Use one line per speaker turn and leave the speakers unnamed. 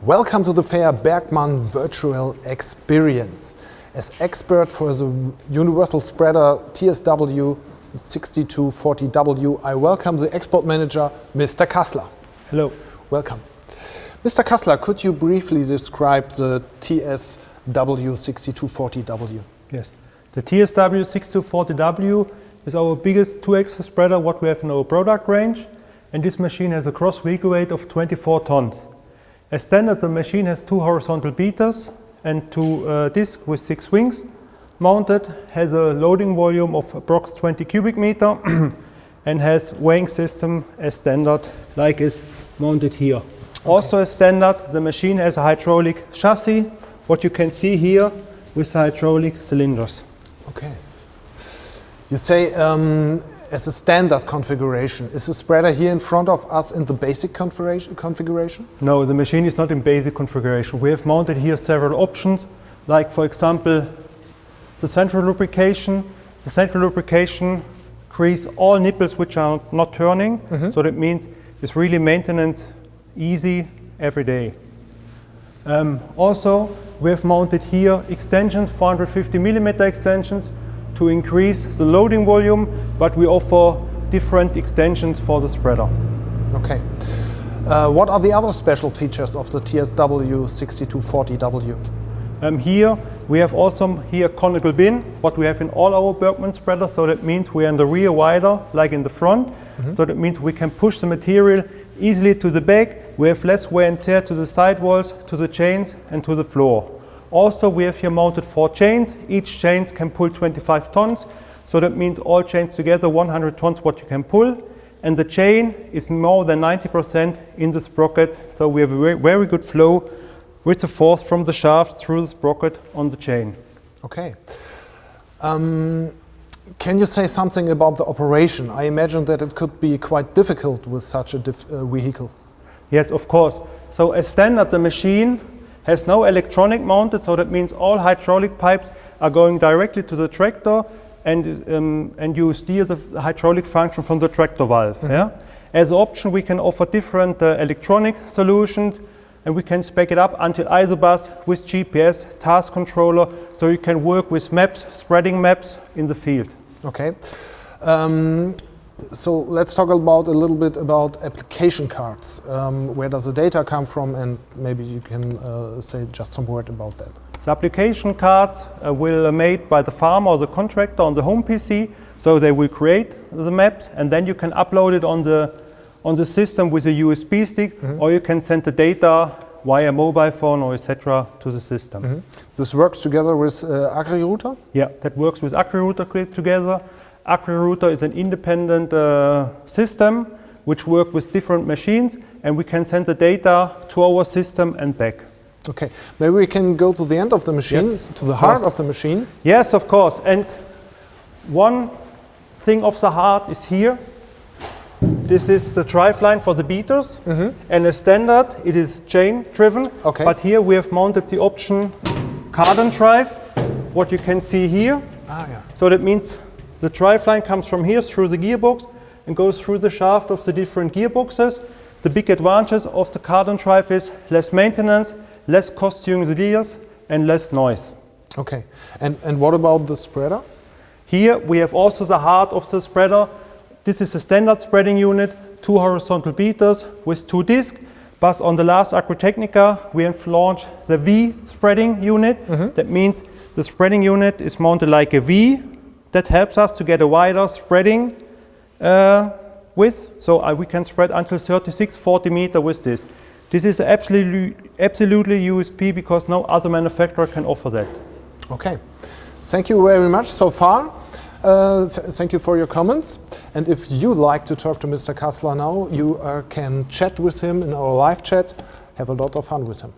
Welcome to the fair Bergmann Virtual Experience. As expert for the universal spreader TSW 6240W, I welcome the export manager, Mr. Kassler.
Hello.
Welcome. Mr. Kassler, could you briefly describe the TSW 6240W?
Yes. The TSW 6240W is our biggest 2-axis spreader what we have in our product range, and this machine has a gross vehicle weight of 24 tons. As standard, the machine has 2 horizontal beaters and 2 discs with 6 wings. Mounted, has a loading volume of approx 20 cubic meter and has weighing system as standard, like is mounted here. Okay. Also as standard, the machine has a hydraulic chassis, what you can see here with the hydraulic cylinders.
Okay. You say as a standard configuration. Is the spreader here in front of us in the basic configuration?
No, the machine is not in basic configuration. We have mounted here several options, like for example the central lubrication. The central lubrication creates all nipples which are not turning, so that means it's really maintenance easy every day. Also, we have mounted here extensions, 450mm extensions, to increase the loading volume, but we offer different extensions for the spreader.
Okay. What are the other special features of the TSW 6240W?
Here we have also here conical bin, what we have in all our Bergmann spreaders, so that means we are in the rear wider like in the front, so that means we can push the material easily to the back. We have less wear and tear to the sidewalls, to the chains and to the floor. Also, we have here mounted 4 chains. Each chain can pull 25 tons. So that means all chains together 100 tons what you can pull. And the chain is more than 90% in the sprocket. So we have a very good flow with the force from the shaft through the sprocket on the chain.
Okay. Can you say something about the operation? I imagine that it could be quite difficult with such a vehicle.
Yes, of course. So as standard, the machine has no electronic mounted, so that means all hydraulic pipes are going directly to the tractor, and you steer the hydraulic function from the tractor valve. Yeah? As an option, we can offer different electronic solutions, and we can spec it up until isobus with GPS, task controller, so you can work with maps, spreading maps in the field.
Okay. So let's talk about a little bit about application cards. Where does the data come from, and maybe you can say just some word about that.
The application cards will be made by the farmer or the contractor on the home PC, so they will create the maps, and then you can upload it on the system with a USB stick, or you can send the data via mobile phone or etc. to the system.
This works together with AgriRouter?
Yeah, that works with AgriRouter together. AgriRouter is an independent system which works with different machines, and we can send the data to our system and back.
Okay, maybe we can go to the end of the machine,
yes,
to the heart of the machine.
Yes, of course. And one thing of the heart is here. This is the driveline for the beaters, and as standard it is chain driven. Okay. But here we have mounted the option cardan drive, what you can see here. So that means the driveline comes from here through the gearbox and goes through the shaft of the different gearboxes. The big advantage of the cardan drive is less maintenance, less cost during the gears, and less noise.
Okay, and what about the spreader?
Here we have also the heart of the spreader. This is a standard spreading unit, 2 horizontal beaters with 2 discs. But on the last Agritechnica we have launched the V spreading unit. That means the spreading unit is mounted like a V. That helps us to get a wider spreading width, so we can spread until 36-40 meters with this. This is absolutely USP because no other manufacturer can offer that.
Okay, thank you very much so far. Thank you for your comments. And if you'd like to talk to Mr. Kassler now, you can chat with him in our live chat. Have a lot of fun with him.